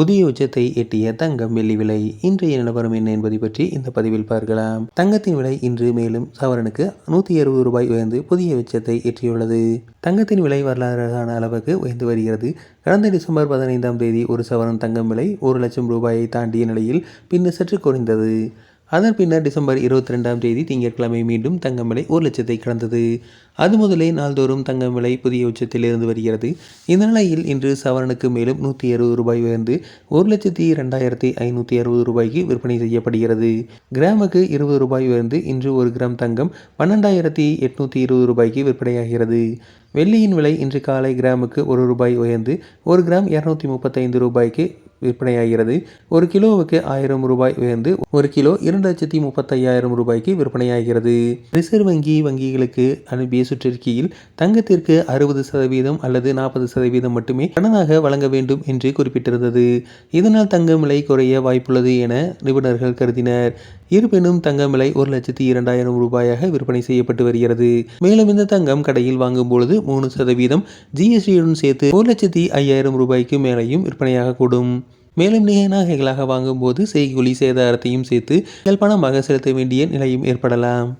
புதிய உச்சத்தை எட்டிய தங்கம் வெள்ளி விலை இன்றைய நிலவரம் என்ன என்பதை பற்றி இந்த பதிவில் பார்க்கலாம். தங்கத்தின் விலை இன்று மேலும் சவரனுக்கு 160 ரூபாய் உயர்ந்து புதிய உச்சத்தை எட்டியுள்ளது. தங்கத்தின் விலை வரலாறான அளவுக்கு உயர்ந்து வருகிறது. கடந்த டிசம்பர் 15ஆம் தேதி ஒரு சவரன் தங்கம் விலை 1 லட்சம் ரூபாயை தாண்டிய நிலையில் பின்னர் சற்று குறைந்தது. அதன் பின்னர் டிசம்பர் 22ஆம் தேதி திங்கட்கிழமை மீண்டும் தங்கம் விலை 1 லட்சத்தை கடந்தது. அது முதலே நாள்தோறும் தங்கம் விலை புதிய உச்சத்தில் இருந்து வருகிறது. இந்த நிலையில் இன்று சவரனுக்கு மேலும் 160 ரூபாய் உயர்ந்து 1,02,560 ரூபாய்க்கு விற்பனை செய்யப்படுகிறது. கிராமுக்கு 20 ரூபாய் உயர்ந்து இன்று 1 கிராம் தங்கம் 12,820 ரூபாய்க்கு விற்பனையாகிறது. வெள்ளியின் விலை இன்று காலை கிராமுக்கு 1 ரூபாய் உயர்ந்து 1 கிராம் 235 ரூபாய்க்கு விற்பனையாகிறது. 1 கிலோவுக்கு 1000 ரூபாய் உயர்ந்து 1 கிலோ 2,35,000 ரூபாய்க்கு விற்பனையாகிறது. ரிசர்வ் வங்கிகளுக்கு அனுப்பிய சுற்றறிக்கையில் தங்கத்திற்கு 60% அல்லது 40% மட்டுமே கடனாக வழங்க வேண்டும் என்று குறிப்பிட்டிருந்தது. இதனால் தங்கம் விலை குறைய வாய்ப்புள்ளது என நிபுணர்கள் கருதினர். இருப்பினும் தங்கம் விலை 1,02,000 ரூபாயாக விற்பனை செய்யப்பட்டு வருகிறது. மேலும் இந்த தங்கம் கடையில் வாங்கும்பொழுது 3% ஜிஎஸ்டியுடன் சேர்த்து 1,05,000 ரூபாய்க்கு மேலேயும் விற்பனையாக கூடும். மேலும் நகைகளாக வாங்கும்போது செய்கூலி சேதாரத்தையும் சேர்த்து பணமாக செலுத்த வேண்டிய நிலையும் ஏற்படலாம்.